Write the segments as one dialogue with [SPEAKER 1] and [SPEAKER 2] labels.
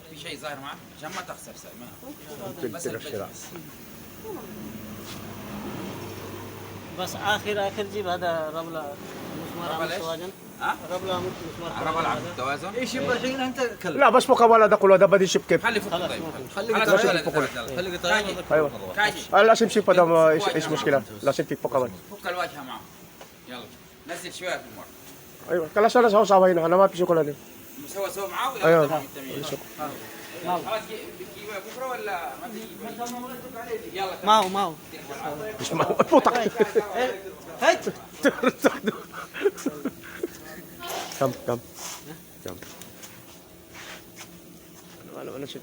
[SPEAKER 1] في شيء ظاهر معك عشان ما تخسر ما بس
[SPEAKER 2] فلتر الشراء.
[SPEAKER 1] بس.
[SPEAKER 3] بس آخر جيب هذا رملة مسمار
[SPEAKER 1] رملة
[SPEAKER 3] عامل
[SPEAKER 1] إيش؟
[SPEAKER 3] توازن.
[SPEAKER 1] ها؟
[SPEAKER 3] رملة مسمار
[SPEAKER 1] عرب العب التوازن.
[SPEAKER 4] ايش يبغى الحين انت كلم.
[SPEAKER 2] لا بس فوق ولا ده كله ده بدي شيب كيف.
[SPEAKER 1] خلي فوق
[SPEAKER 3] خلاص،
[SPEAKER 1] طيب.
[SPEAKER 3] ممكن.
[SPEAKER 4] خلي
[SPEAKER 1] خلاص،
[SPEAKER 4] قطعين
[SPEAKER 1] خلي قطعين.
[SPEAKER 4] خلي قطعين
[SPEAKER 1] كاجي.
[SPEAKER 2] ايوه
[SPEAKER 1] كاجي
[SPEAKER 2] لازم شيب ده ما ايش مشكله لازم تيجي فوق كمان.
[SPEAKER 1] فك الواجهه معه. يلا نزل شويه في المر.
[SPEAKER 2] ايوه كلا سنه سوا هنا انا ما في شوكولاته.
[SPEAKER 1] سوا معه.
[SPEAKER 2] أيوة.
[SPEAKER 1] تمام تمام. خلاص بتجيبها بكره ولا ما تجيبها؟ يلا
[SPEAKER 3] ماو
[SPEAKER 2] مش ما فوتك.
[SPEAKER 3] هيت
[SPEAKER 2] كم انا شفت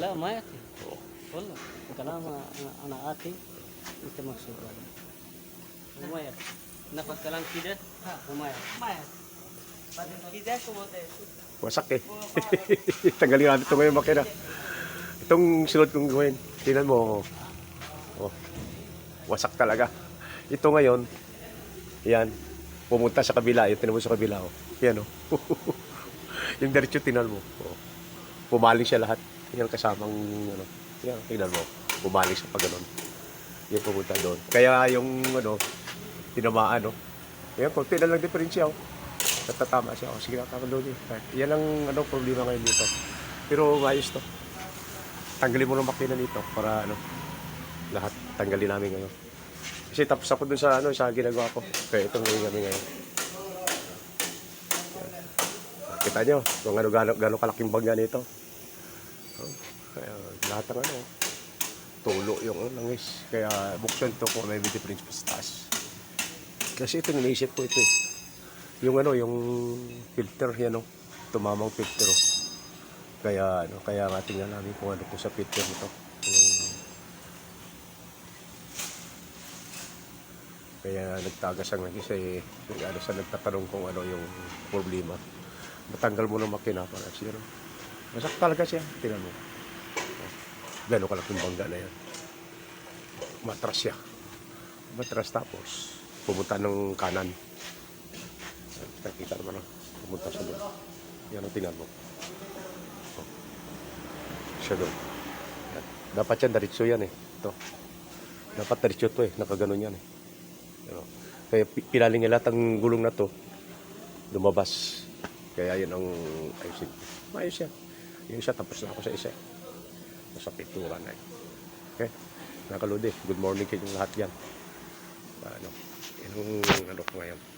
[SPEAKER 3] لا ما يأتي والله كلام أنا آتي أنت مقصود وما يأتي نفس كلام كده وما يأتي
[SPEAKER 2] wasak eh. Tanggalin natin ito ngayon makina. Itong sunod kong gawin. Tingnan mo. Oh. Wasak talaga. Ito ngayon. Yan. Pumunta sa kabila. Yung tinan mo sa kabila. Oh. Yan oh. Yung diretso tinan mo. Oh. Pumaling siya lahat. Yan kasamang ano. Yan. Tingnan mo. Pumaling siya pag ganon. Yan pumunta doon. Kaya yung ano. Tinamaan oh. Yan. Kunti na lang diferensya oh. Natatama siya. O, sige na, kakalod eh. Yan ang ano, problema ngayon dito. Pero ayos to. Tanggalin mo ng makina dito para ano, lahat tanggalin namin ngayon. Kasi tapos ako dun sa ano, sa ginagawa ko. Kaya itong gawin kami ngayon. Kita nyo, kung ano, gano'ng kalaking bag nga nito. Kaya lahat ng ano, tulo yung langis. Kaya buksan to kung may difference pa sa taas. Kasi itong iniisip ko ito eh. Yung ano, yung filter yan oh, tumamang filter oh. Kaya ano, kaya nga tingnan namin kung ano po sa filter nito. Kaya nagtagas ang isa eh, ano sa nagtatanong kung ano yung problema. Matanggal mo ng makina para siya. Masak talaga siya, tingnan mo. Gano'n kalaking bangga na yan. Matras siya. Matras tapos pumunta ng kanan. Nakita naman pumunta siya doon. Yan ang tingnan mo. Oh. Siya doon. Yan. Dapat yan, diretso yan eh. Ito. Dapat diretso ito eh. Nakaganon yan eh. Ano. Kaya pilaling niya lahat ang gulong na to. Lumabas. Kaya yan ang ayusin. Maayos yan. Yung isa, tapos na ako sa isa. Sa pintura na eh. Okay. Nakalodi. Good morning kayong lahat yan. Ano. Yung ano ko ngayon.